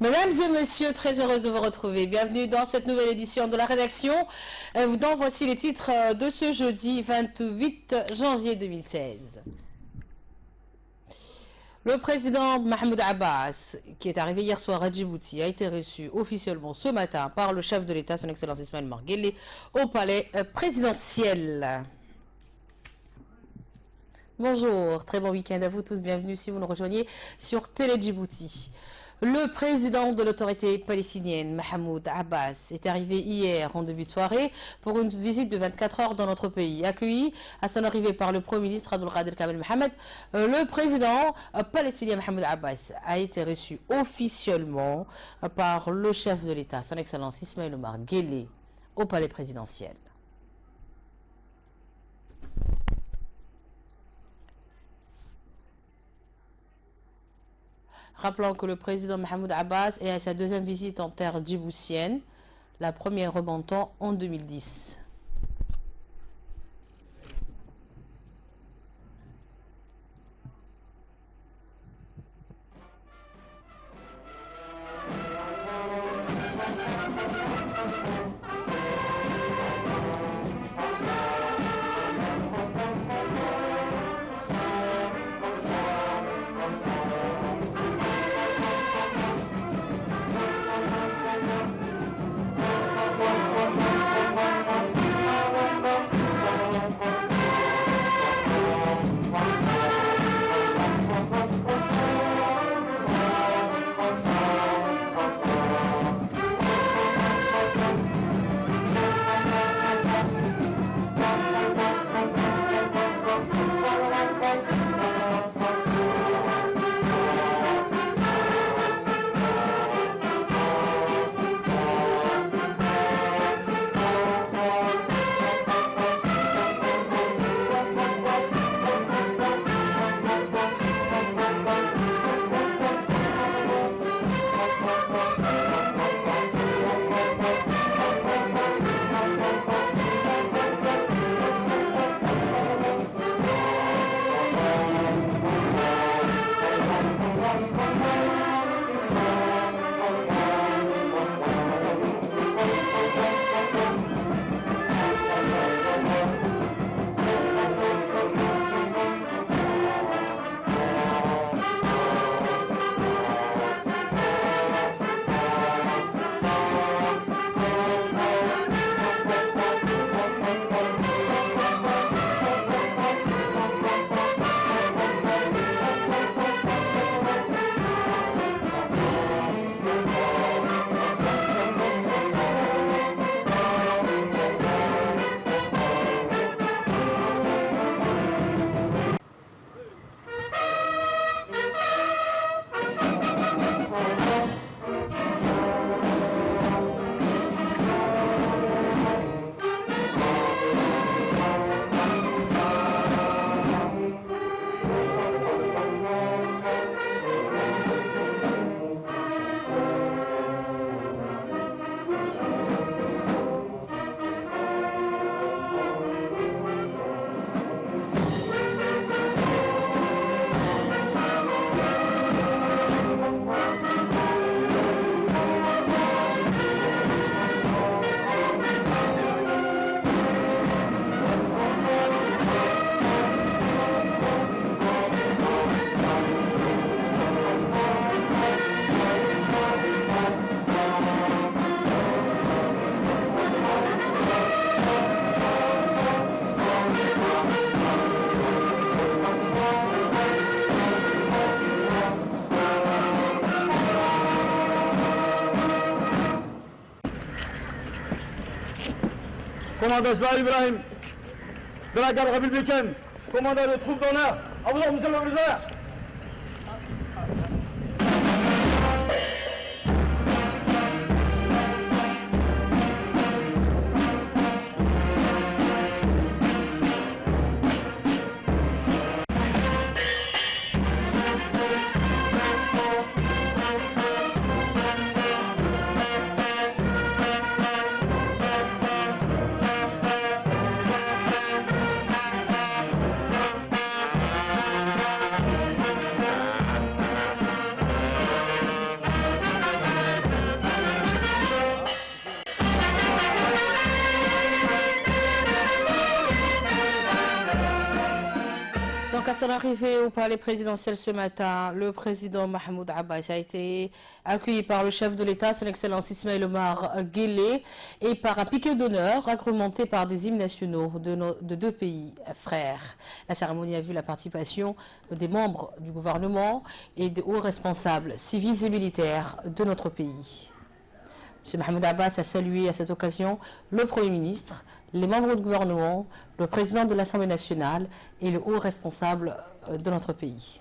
Mesdames et messieurs, très heureuse de vous retrouver. Bienvenue dans cette nouvelle édition de la rédaction. Donc voici les titres de ce jeudi 28 janvier 2016. Le président Mahmoud Abbas, qui est arrivé hier soir à Djibouti, a été reçu officiellement ce matin par le chef de l'État, son Excellence Ismaël Omar Guelleh, au palais présidentiel. Bonjour, très bon week-end à vous tous. Bienvenue si vous nous rejoignez sur Télé Djibouti. Le président de l'autorité palestinienne, Mahmoud Abbas, est arrivé hier en début de soirée pour une visite de 24 heures dans notre pays. Accueilli à son arrivée par le Premier ministre Abdelkader Kamel Mohamed, le président palestinien Mahmoud Abbas a été reçu officiellement par le chef de l'État, son Excellence Ismaël Omar Guelleh, au palais présidentiel. Rappelons que le président Mahmoud Abbas est à sa deuxième visite en terre djiboutienne, la première remontant en 2010. Commandant Ismaël Ibrahim, de la garde républicaine, commandant de troupes d'honneur, à vous, monsieur le président. Donc, à son arrivée au palais présidentiel ce matin, le président Mahmoud Abbas a été accueilli par le chef de l'État, son Excellence Ismaël Omar Guelleh, et par un piquet d'honneur agrémenté par des hymnes nationaux de deux pays frères. La cérémonie a vu la participation des membres du gouvernement et des hauts responsables civils et militaires de notre pays. M. Mahmoud Abbas a salué à cette occasion le Premier ministre, les membres du gouvernement, le président de l'Assemblée nationale et le haut responsable de notre pays.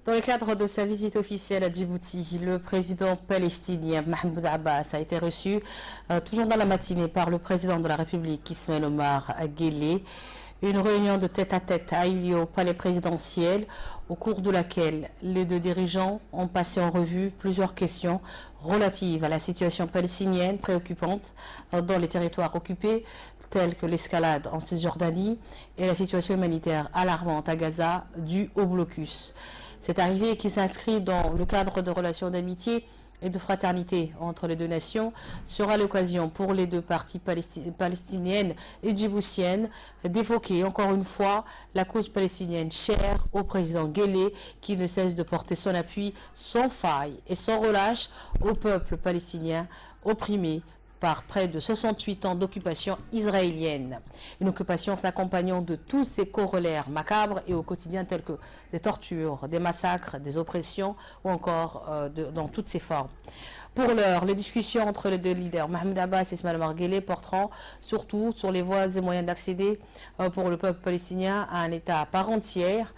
Dans le cadre de sa visite officielle à Djibouti, le président palestinien Mahmoud Abbas a été reçu toujours dans la matinée par le président de la République Ismaël Omar Guelleh. Une réunion de tête-à-tête a eu lieu au palais présidentiel, au cours de laquelle les deux dirigeants ont passé en revue plusieurs questions relatives à la situation palestinienne préoccupante dans les territoires occupés, telles que l'escalade en Cisjordanie et la situation humanitaire alarmante à Gaza due au blocus. Cette arrivée qui s'inscrit dans le cadre de relations d'amitié et de fraternité entre les deux nations sera l'occasion pour les deux parties palestiniennes et djiboutiennes d'évoquer encore une fois la cause palestinienne chère au président Guelleh qui ne cesse de porter son appui sans faille et sans relâche au peuple palestinien opprimé par près de 68 ans d'occupation israélienne. Une occupation s'accompagnant de tous ses corollaires macabres et au quotidien tels que des tortures, des massacres, des oppressions ou encore dans toutes ses formes. Pour l'heure, les discussions entre les deux leaders, Mahmoud Abbas et Ismaël Omar Guelleh, porteront surtout sur les voies et moyens d'accéder pour le peuple palestinien à un État à part entière,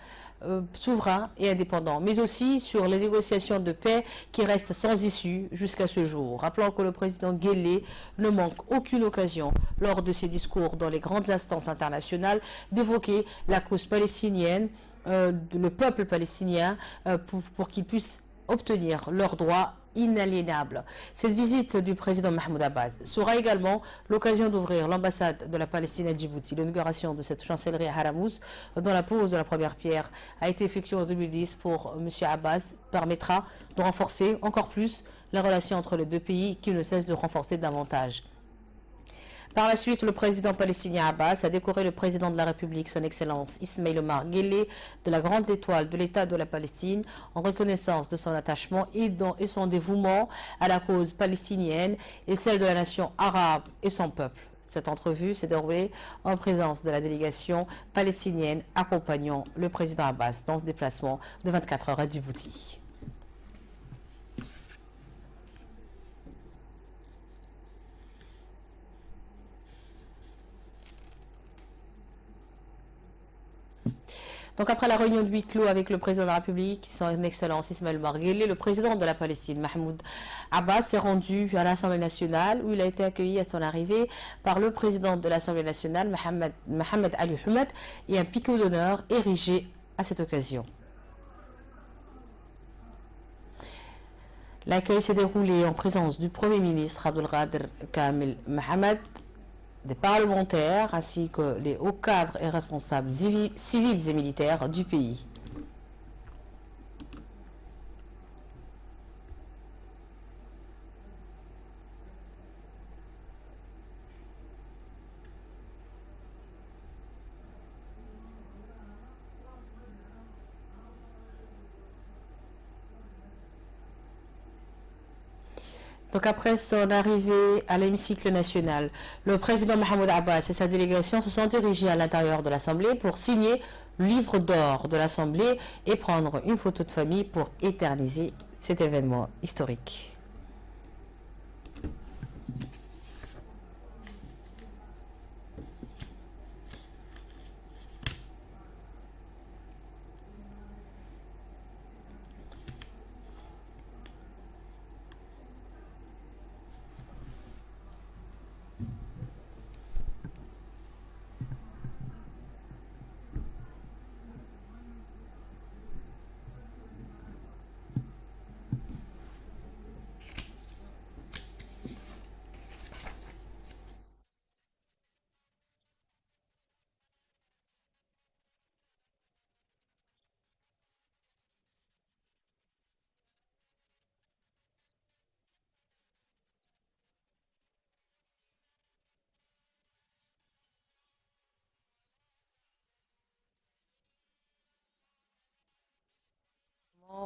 souverain et indépendant, mais aussi sur les négociations de paix qui restent sans issue jusqu'à ce jour. Rappelons que le président Guelleh ne manque aucune occasion, lors de ses discours dans les grandes instances internationales, d'évoquer la cause palestinienne, le peuple palestinien, pour qu'ils puissent obtenir leurs droits inaliénable. Cette visite du président Mahmoud Abbas sera également l'occasion d'ouvrir l'ambassade de la Palestine à Djibouti. L'inauguration de cette chancellerie à Haramouz, dont la pose de la première pierre a été effectuée en 2010 pour M. Abbas, permettra de renforcer encore plus les relations entre les deux pays qui ne cessent de renforcer davantage. Par la suite, le président palestinien Abbas a décoré le président de la République, son Excellence Ismaïl Omar Guelleh, de la Grande Étoile de l'État de la Palestine, en reconnaissance de son attachement et son dévouement à la cause palestinienne et celle de la nation arabe et son peuple. Cette entrevue s'est déroulée en présence de la délégation palestinienne accompagnant le président Abbas dans ce déplacement de 24 heures à Djibouti. Donc après la réunion de huis clos avec le président de la République, son Excellence Ismaïl Omar Guelleh, le président de la Palestine, Mahmoud Abbas, s'est rendu à l'Assemblée nationale où il a été accueilli à son arrivée par le président de l'Assemblée nationale, Mohamed Ali Houmed, et un piquet d'honneur érigé à cette occasion. L'accueil s'est déroulé en présence du Premier ministre Abdelkader Kamel Mohamed, des parlementaires ainsi que les hauts cadres et responsables civils et militaires du pays. Donc après son arrivée à l'hémicycle national, le président Mahmoud Abbas et sa délégation se sont dirigés à l'intérieur de l'Assemblée pour signer le livre d'or de l'Assemblée et prendre une photo de famille pour éterniser cet événement historique.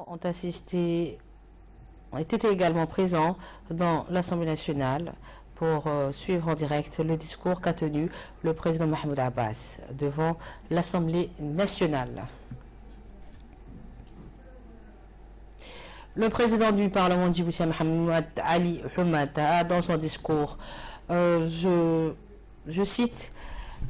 Ont été également présents dans l'Assemblée nationale pour suivre en direct le discours qu'a tenu le président Mahmoud Abbas devant l'Assemblée nationale. Le président du Parlement djiboutien, Mohamed Ali Houmed, a dans son discours, je cite,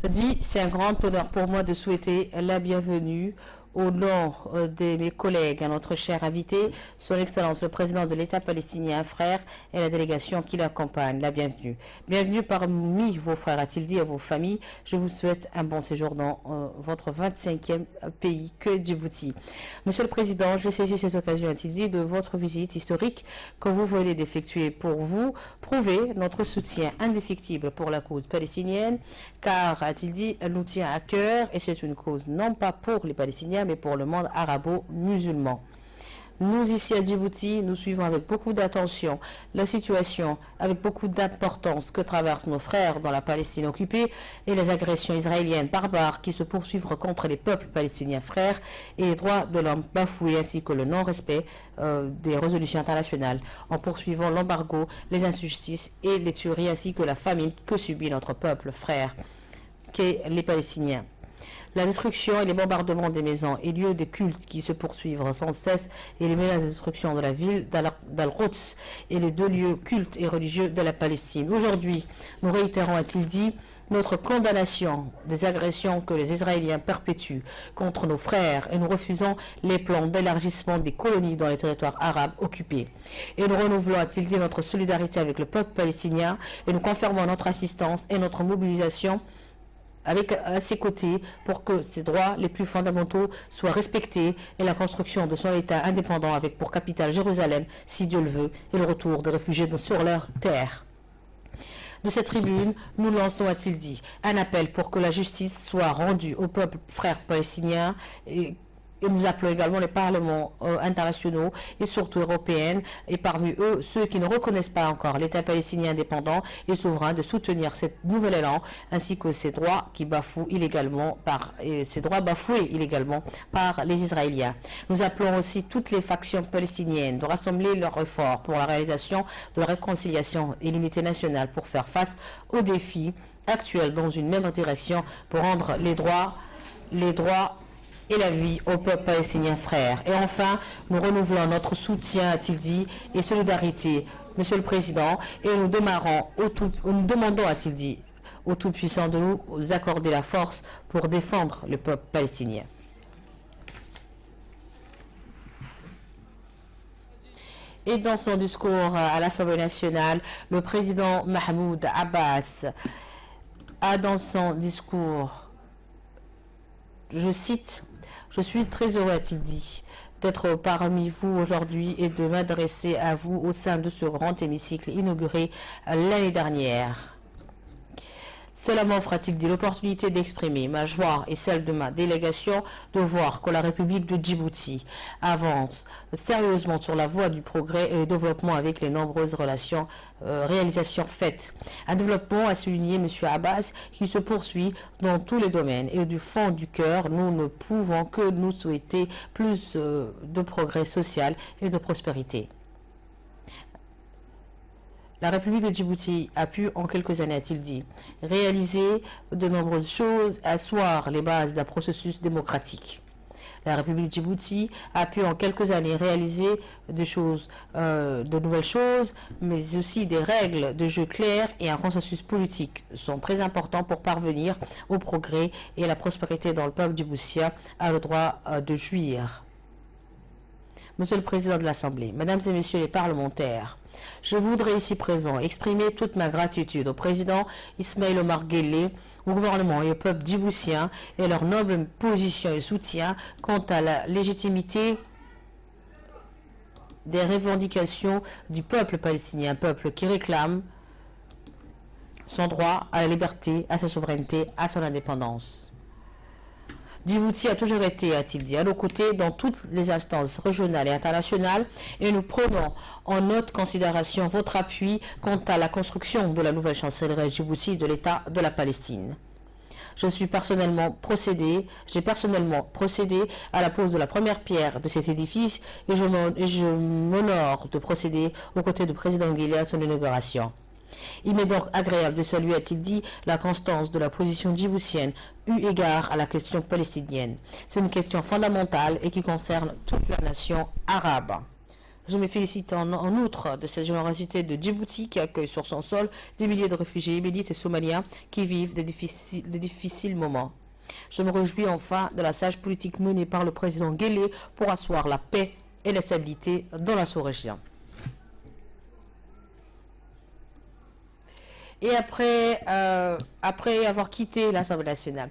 dit « C'est un grand honneur pour moi de souhaiter la bienvenue au nom de mes collègues à notre cher invité, son Excellence le président de l'État palestinien, frère, et la délégation qui l'accompagne, la bienvenue. Bienvenue parmi vos frères, a-t-il dit, à vos familles. Je vous souhaite un bon séjour dans votre 25e pays que Djibouti. Monsieur le Président, je saisis cette occasion, a-t-il dit, de votre visite historique que vous venez d'effectuer pour vous prouver notre soutien indéfectible pour la cause palestinienne, car, a-t-il dit, elle nous tient à cœur et c'est une cause non pas pour les Palestiniens, mais pour le monde arabo-musulman. Nous, ici à Djibouti, nous suivons avec beaucoup d'attention la situation, avec beaucoup d'importance que traversent nos frères dans la Palestine occupée et les agressions israéliennes barbares qui se poursuivent contre les peuples palestiniens frères et les droits de l'homme bafoués ainsi que le non-respect des résolutions internationales en poursuivant l'embargo, les injustices et les tueries ainsi que la famine que subit notre peuple frère qu'est les Palestiniens. La destruction et les bombardements des maisons et lieux de culte qui se poursuivent sans cesse et les menaces de destruction de la ville d'Al-Quds et les deux lieux cultes et religieux de la Palestine. Aujourd'hui, nous réitérons, a-t-il dit, notre condamnation des agressions que les Israéliens perpétuent contre nos frères et nous refusons les plans d'élargissement des colonies dans les territoires arabes occupés. Et nous renouvelons, a-t-il dit, notre solidarité avec le peuple palestinien et nous confirmons notre assistance et notre mobilisation à ses côtés pour que ses droits les plus fondamentaux soient respectés et la construction de son État indépendant avec pour capitale Jérusalem, si Dieu le veut, et le retour des réfugiés sur leur terre. De cette tribune, nous lançons, a-t-il dit, un appel pour que la justice soit rendue au peuple frère palestinien et nous appelons également les parlements internationaux et surtout européens et parmi eux ceux qui ne reconnaissent pas encore l'État palestinien indépendant et souverain de soutenir cet nouvel élan ainsi que ses droits qui bafouent illégalement bafoués illégalement par les Israéliens. Nous appelons aussi toutes les factions palestiniennes de rassembler leurs efforts pour la réalisation de la réconciliation et l'unité nationale pour faire face aux défis actuels dans une même direction pour rendre les droits et la vie au peuple palestinien frère. Et enfin, nous renouvelons notre soutien, a-t-il dit, et solidarité, Monsieur le Président, et nous demandons, a-t-il dit, au Tout-Puissant de nous accorder la force pour défendre le peuple palestinien. Et dans son discours à l'Assemblée nationale, le président Mahmoud Abbas a dans son discours, je cite, « Je suis très heureux, a-t-il dit, d'être parmi vous aujourd'hui et de m'adresser à vous au sein de ce grand hémicycle inauguré l'année dernière. Cela m'offre, a-t-il dit, l'opportunité d'exprimer ma joie et celle de ma délégation de voir que la République de Djibouti avance sérieusement sur la voie du progrès et du développement avec les nombreuses réalisations faites. Un développement, a souligné M. Abbas, qui se poursuit dans tous les domaines. Et du fond du cœur, nous ne pouvons que nous souhaiter plus de progrès social et de prospérité. La République de Djibouti a pu, en quelques années, a-t-il dit, réaliser de nombreuses choses, asseoir les bases d'un processus démocratique. La République de Djibouti a pu, en quelques années, réaliser de nouvelles choses, mais aussi des règles de jeu claires et un consensus politique sont très importants pour parvenir au progrès et à la prospérité dans le peuple djiboutien a le droit de jouir. Monsieur le Président de l'Assemblée, Mesdames et Messieurs les parlementaires, je voudrais ici présent exprimer toute ma gratitude au Président Ismaël Omar Guelleh, au gouvernement et au peuple djiboutien et leur noble position et soutien quant à la légitimité des revendications du peuple palestinien, un peuple qui réclame son droit à la liberté, à sa souveraineté, à son indépendance. Djibouti a toujours été, a-t-il dit, à nos côtés dans toutes les instances régionales et internationales et nous prenons en note considération votre appui quant à la construction de la nouvelle chancellerie Djibouti de l'État de la Palestine. J'ai personnellement procédé à la pose de la première pierre de cet édifice et je m'honore de procéder aux côtés du président Guelleh à son inauguration. Il m'est donc agréable de saluer, a-t-il dit, la constance de la position djiboutienne eu égard à la question palestinienne. C'est une question fondamentale et qui concerne toute la nation arabe. Je me félicite en outre de cette générosité de Djibouti qui accueille sur son sol des milliers de réfugiés yéménites et somaliens qui vivent de difficiles moments. Je me réjouis enfin de la sage politique menée par le président Guelleh pour asseoir la paix et la stabilité dans la sous-région. Et après avoir quitté l'Assemblée nationale,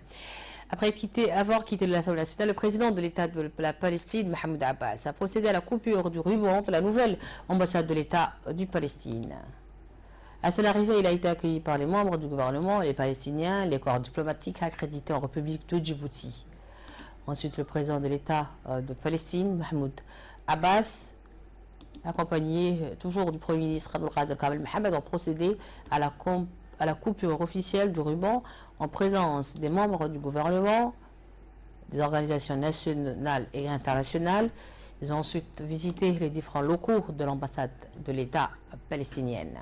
le président de l'État de la Palestine, Mahmoud Abbas, a procédé à la coupure du ruban de la nouvelle ambassade de l'État du Palestine. À son arrivée, il a été accueilli par les membres du gouvernement, les Palestiniens, les corps diplomatiques accrédités en République de Djibouti. Ensuite, le président de l'État de Palestine, Mahmoud Abbas, accompagné toujours du Premier ministre Abdelkader Kamel Mohamed, ont procédé à la coupure officielle du ruban en présence des membres du gouvernement, des organisations nationales et internationales. Ils ont ensuite visité les différents locaux de l'ambassade de l'État palestinienne.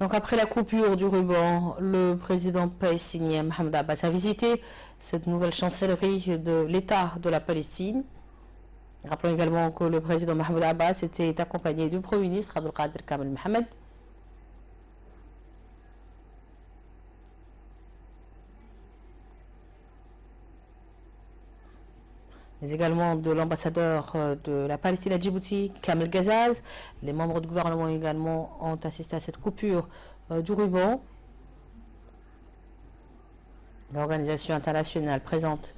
Donc après la coupure du ruban, le président palestinien Mahmoud Abbas a visité cette nouvelle chancellerie de l'État de la Palestine. Rappelons également que le président Mahmoud Abbas était accompagné du Premier ministre Abdelkader Kamel Mohamed. Mais également de l'ambassadeur de la Palestine à Djibouti, Kamel Ghazaz. Les membres du gouvernement également ont assisté à cette coupure du ruban. L'organisation internationale présente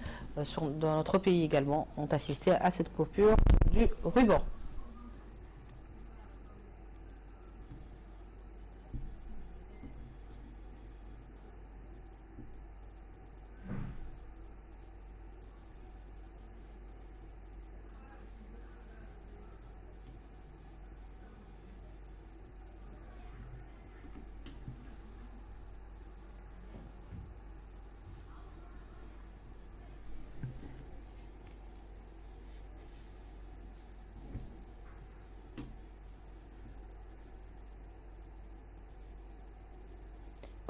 dans notre pays également ont assisté à cette coupure du ruban.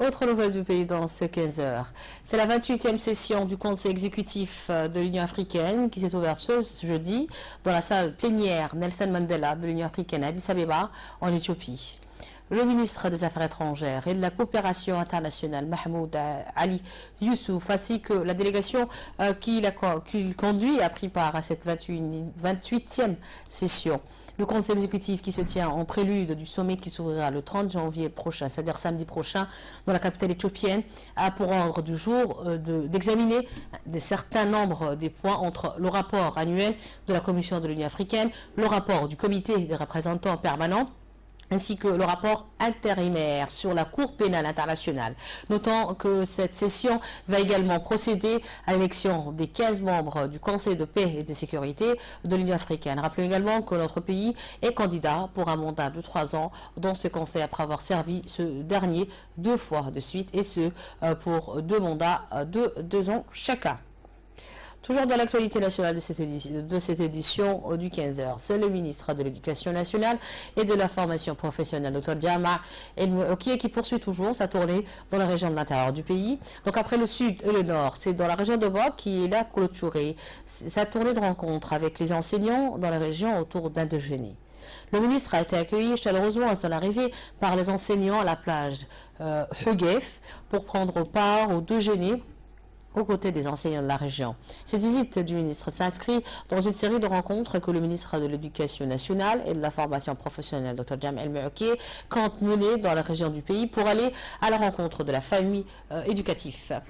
Autre nouvelle du pays dans ces 15 heures, c'est la 28e session du Conseil exécutif de l'Union africaine qui s'est ouverte ce jeudi dans la salle plénière Nelson Mandela de l'Union africaine à Addis Abeba en Éthiopie. Le ministre des Affaires étrangères et de la coopération internationale, Mahmoud Ali Youssouf, ainsi que la délégation qu'il conduit, a pris part à cette 28e session. Le conseil exécutif qui se tient en prélude du sommet qui s'ouvrira le 30 janvier prochain, c'est-à-dire samedi prochain, dans la capitale éthiopienne, a pour ordre du jour d'examiner un certain nombre des points entre le rapport annuel de la Commission de l'Union africaine, le rapport du comité des représentants permanents, ainsi que le rapport intérimaire sur la Cour pénale internationale. Notons que cette session va également procéder à l'élection des 15 membres du Conseil de paix et de sécurité de l'Union africaine. Rappelons également que notre pays est candidat pour un mandat de 3 ans dans ce Conseil après avoir servi ce dernier 2 fois de suite, et ce pour 2 mandats de 2 ans chacun. Toujours dans l'actualité nationale de cette édition du 15h, c'est le ministre de l'Éducation nationale et de la formation professionnelle, Dr Jama El-Mouki, qui poursuit toujours sa tournée dans la région de l'intérieur du pays. Donc après le sud et le nord, c'est dans la région de Bok qu'il a clôturé sa tournée de rencontre avec les enseignants dans la région autour d'Indogénie. Le ministre a été accueilli chaleureusement à son arrivée par les enseignants à la plage Hugef pour prendre part au déjeuner aux côtés des enseignants de la région. Cette visite du ministre s'inscrit dans une série de rencontres que le ministre de l'Éducation nationale et de la formation professionnelle, Dr Jama El-Mouki, compte mener dans la région du pays pour aller à la rencontre de la famille éducative.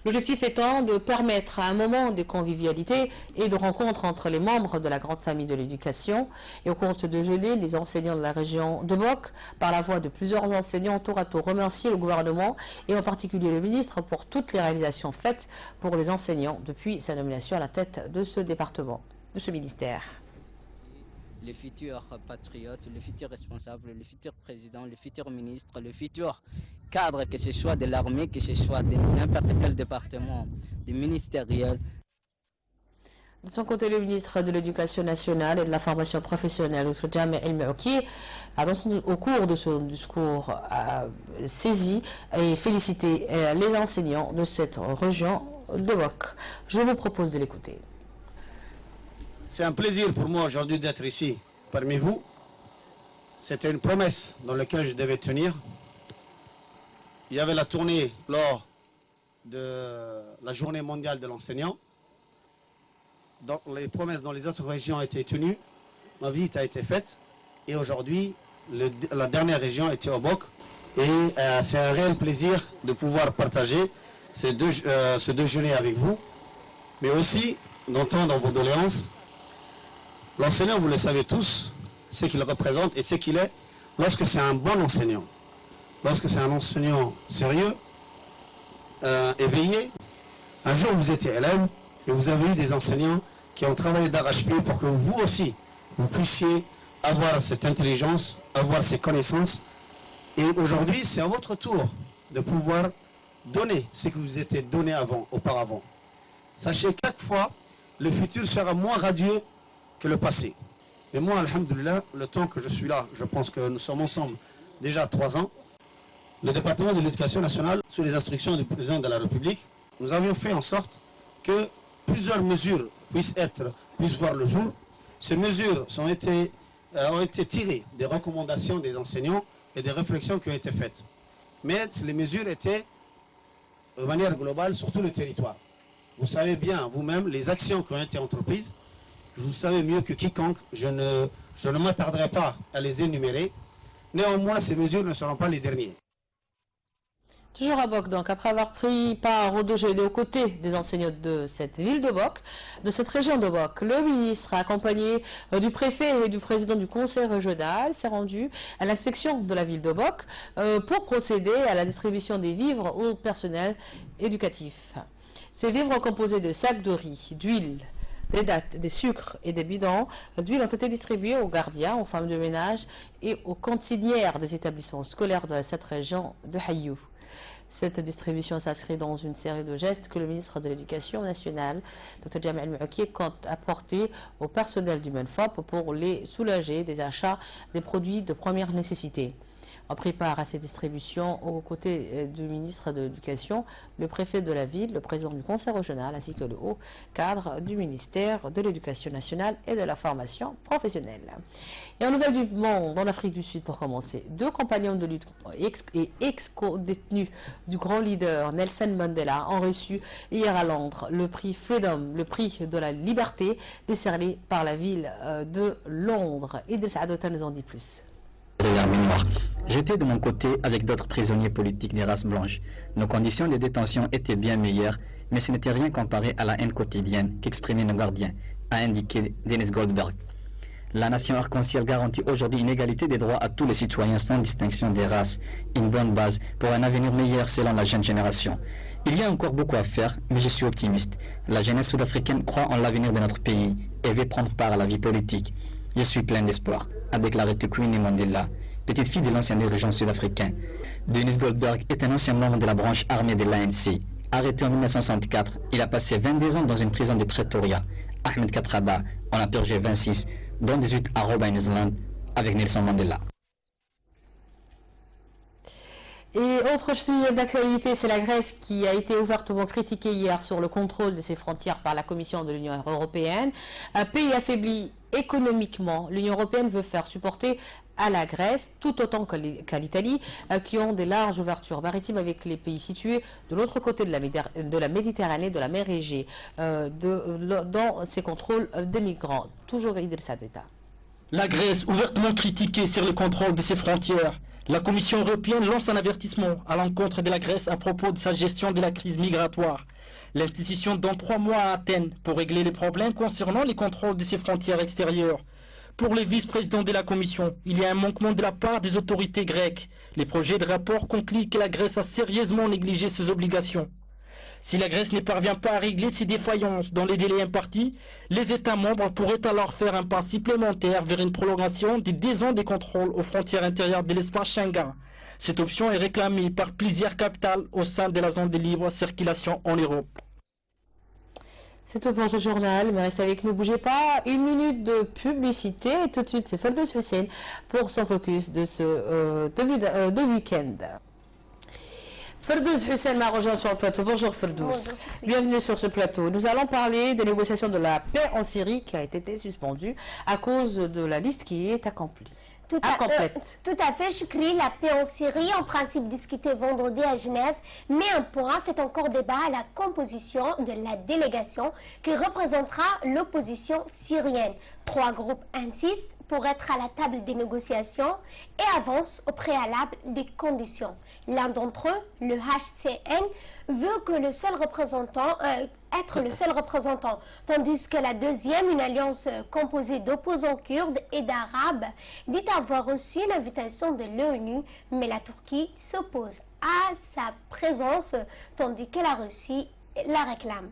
L'objectif étant de permettre à un moment de convivialité et de rencontre entre les membres de la grande famille de l'éducation. Et au cours de ce déjeuner, les enseignants de la région de Bok, par la voix de plusieurs enseignants, tour à tour remercier le gouvernement et en particulier le ministre pour toutes les réalisations faites pour les enseignants depuis sa nomination à la tête de ce département, de ce ministère. Les futurs patriotes, les futurs responsables, les futurs présidents, les futurs ministres, les futurs cadres, que ce soit de l'armée, que ce soit de n'importe quel département, des ministériels. De son côté, le ministre de l'Éducation nationale et de la formation professionnelle, Dr Jama El-Mouki, au cours de son discours, a saisi et félicité les enseignants de cette région de Bok. Je vous propose de l'écouter. C'est un plaisir pour moi aujourd'hui d'être ici parmi vous. C'était une promesse dans laquelle je devais tenir. Il y avait la tournée lors de la journée mondiale de l'enseignant. Les promesses dans les autres régions ont été tenues, ma visite a été faite, et aujourd'hui, la dernière région était au Bok, et c'est un réel plaisir de pouvoir partager ce déjeuner avec vous, mais aussi d'entendre vos doléances. L'enseignant, vous le savez tous, ce qu'il représente et ce qu'il est lorsque c'est un bon enseignant, lorsque c'est un enseignant sérieux, éveillé. Un jour, vous étiez élève, et vous avez eu des enseignants qui ont travaillé d'arrache-pied pour que vous aussi, vous puissiez avoir cette intelligence, avoir ces connaissances. Et aujourd'hui, c'est à votre tour de pouvoir donner ce que vous étiez donné auparavant. Sachez que chaque fois, le futur sera moins radieux que le passé. Et moi, alhamdoulilah, le temps que je suis là, je pense que nous sommes ensemble déjà 3 ans. le département de l'éducation nationale, sous les instructions du président de la République, nous avions fait en sorte que plusieurs mesures puissent voir le jour. Ces mesures ont été tirées des recommandations des enseignants et des réflexions qui ont été faites. Mais les mesures étaient de manière globale sur tout le territoire. Vous savez bien vous-même les actions qui ont été entreprises. Vous savez mieux que quiconque, je ne m'attarderai pas à les énumérer. Néanmoins, ces mesures ne seront pas les dernières. Toujours à Boc, donc, après avoir pris part au déjeuner aux côtés des enseignants de cette ville de Boc, de cette région de Boc, le ministre, accompagné du préfet et du président du conseil régional, s'est rendu à l'inspection de la ville de Boc pour procéder à la distribution des vivres au personnel éducatif. Ces vivres composés de sacs de riz, d'huile, des dattes, des sucres et des bidons d'huile ont été distribués aux gardiens, aux femmes de ménage et aux cantinières des établissements scolaires de cette région de Hayou. Cette distribution s'inscrit dans une série de gestes que le ministre de l'Éducation nationale, Dr Jamel Mouaki, compte apporter au personnel du MENFOP pour les soulager des achats des produits de première nécessité. On prépare à ces distributions aux côtés du ministre de l'Éducation, le préfet de la ville, le président du conseil régional ainsi que le haut cadre du ministère de l'Éducation nationale et de la formation professionnelle. Et en nouvelle du monde, en Afrique du Sud pour commencer, 2 compagnons de lutte et ex-détenus du grand leader Nelson Mandela ont reçu hier à Londres le prix Freedom, le prix de la liberté décerné par la ville de Londres. Idriss Adota nous en dit plus. J'étais de mon côté avec d'autres prisonniers politiques des races blanches. Nos conditions de détention étaient bien meilleures, mais ce n'était rien comparé à la haine quotidienne qu'exprimaient nos gardiens, a indiqué Dennis Goldberg. La nation arc-en-ciel garantit aujourd'hui une égalité des droits à tous les citoyens sans distinction des races, une bonne base pour un avenir meilleur selon la jeune génération. Il y a encore beaucoup à faire, mais je suis optimiste. La jeunesse sud-africaine croit en l'avenir de notre pays et veut prendre part à la vie politique. Je suis plein d'espoir, a déclaré Winnie Mandela, petite fille de l'ancien dirigeant sud-africain. Dennis Goldberg est un ancien membre de la branche armée de l'ANC. Arrêté en 1964, il a passé 22 ans dans une prison de Pretoria. Ahmed Katraba en a purgé 26, dont 18 à Robben Island avec Nelson Mandela. Et autre sujet d'actualité, c'est la Grèce qui a été ouvertement critiquée hier sur le contrôle de ses frontières par la Commission de l'Union européenne. Un pays affaibli économiquement, l'Union européenne veut faire supporter à la Grèce, tout autant qu'à l'Italie, qui ont des larges ouvertures maritimes avec les pays situés de l'autre côté de la Méditerranée, de la mer Égée, dans ces contrôles des migrants. Toujours Idrissa Deta. La Grèce, ouvertement critiquée sur le contrôle de ses frontières. La Commission européenne lance un avertissement à l'encontre de la Grèce à propos de sa gestion de la crise migratoire. L'institution donne 3 mois à Athènes pour régler les problèmes concernant les contrôles de ses frontières extérieures. Pour les vice-présidents de la Commission, il y a un manquement de la part des autorités grecques. Les projets de rapport concluent que la Grèce a sérieusement négligé ses obligations. Si la Grèce ne parvient pas à régler ses défaillances dans les délais impartis, les États membres pourraient alors faire un pas supplémentaire vers une prolongation des 10 ans des contrôles aux frontières intérieures de l'espace Schengen. Cette option est réclamée par plusieurs capitales au sein de la zone de libre circulation en Europe. C'est tout pour ce journal, mais restez avec nous, bougez pas. 1 minute de publicité et tout de suite c'est Ferdouz Hussein pour son focus de ce de week-end. Ferdouz Hussein m'a rejoint sur le plateau. Bonjour Ferdouz. Bienvenue sur ce plateau. Nous allons parler des négociations de la paix en Syrie qui a été suspendue à cause de la liste qui est accomplie. Tout à fait, Choukri. La paix en Syrie, en principe discutée vendredi à Genève, mais un point fait encore débat à la composition de la délégation qui représentera l'opposition syrienne. 3 groupes insistent pour être à la table des négociations et avancent au préalable des conditions. L'un d'entre eux, le HCN, veut que le seul représentant, être le seul représentant, tandis que la deuxième, une alliance composée d'opposants kurdes et d'arabes, dit avoir reçu l'invitation de l'ONU, mais la Turquie s'oppose à sa présence, tandis que la Russie la réclame.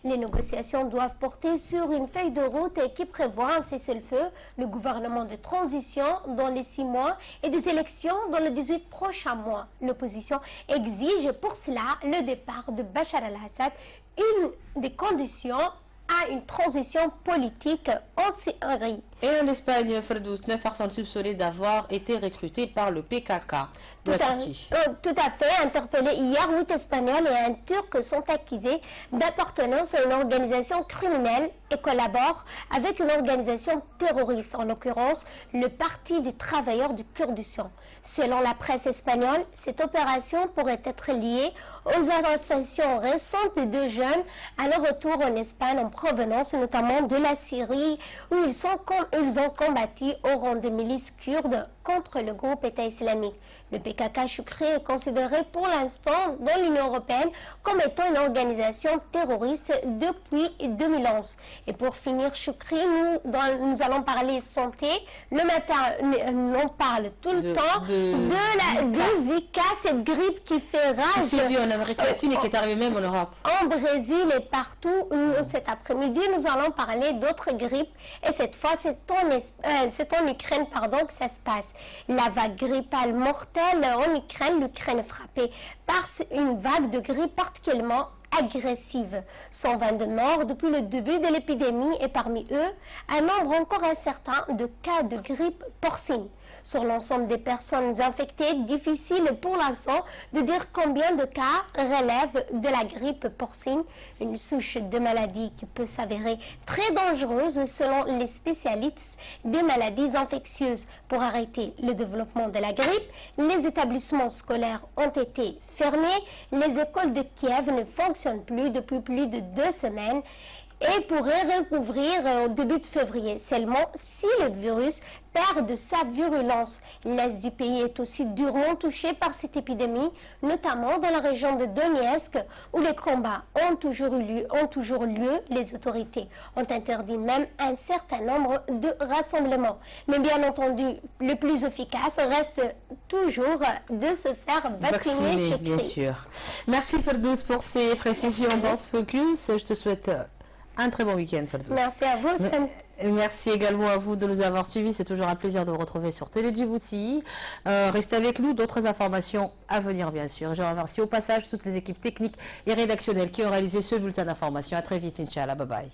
Les négociations doivent porter sur une feuille de route qui prévoit un cessez-le-feu, le gouvernement de transition dans les 6 mois et des élections dans les 18 prochains mois. L'opposition exige pour cela le départ de Bachar al-Assad, une des conditions à une transition politique en Syrie. Et en Espagne, Ferdous, 9 personnes soupçonnées d'avoir été recrutées par le PKK de la Turquie. Tout à fait. Interpellés hier, 8 Espagnols et un Turc sont accusés d'appartenance à une organisation criminelle et collaborent avec une organisation terroriste, en l'occurrence le Parti des travailleurs du Kurdistan. Selon la presse espagnole, cette opération pourrait être liée aux arrestations récentes de 2 jeunes à leur retour en Espagne en provenance notamment de la Syrie, où ils ont combattu au rang de milices kurdes contre le groupe État islamique. Le PKK Choukri est considéré pour l'instant dans l'Union européenne comme étant une organisation terroriste depuis 2011. Et pour finir, Choukri, nous allons parler santé. Le matin, on parle tout le temps de Zika, cette grippe qui fait rage. C'est vu en Amérique latine et qui est arrivée même en Europe. En Brésil et partout. Cet après-midi, nous allons parler d'autres grippes. Et cette fois, c'est en Ukraine que ça se passe. La vague grippale mortelle en Ukraine, l'Ukraine est frappée par une vague de grippe particulièrement agressive. 122 morts depuis le début de l'épidémie et parmi eux, un nombre encore incertain de cas de grippe porcine. Sur l'ensemble des personnes infectées, difficile pour l'instant de dire combien de cas relèvent de la grippe porcine, une souche de maladie qui peut s'avérer très dangereuse selon les spécialistes des maladies infectieuses. Pour arrêter le développement de la grippe, les établissements scolaires ont été fermés, les écoles de Kiev ne fonctionnent plus depuis plus de 2 semaines et pourrait recouvrir au début de février, seulement si le virus perd de sa virulence. L'est du pays est aussi durement touché par cette épidémie, notamment dans la région de Donetsk, où les combats ont toujours lieu. Les autorités ont interdit même un certain nombre de rassemblements. Mais bien entendu, le plus efficace reste toujours de se faire vacciner. Bien sûr. Merci Ferdous pour ces précisions dans ce focus. Je te souhaite un très bon week-end, Ferdous. Merci à vous, Sam. Merci également à vous de nous avoir suivis. C'est toujours un plaisir de vous retrouver sur Télé Djibouti. Restez avec nous, d'autres informations à venir, bien sûr. Je remercie au passage toutes les équipes techniques et rédactionnelles qui ont réalisé ce bulletin d'information. À très vite, Inch'Allah. Bye bye.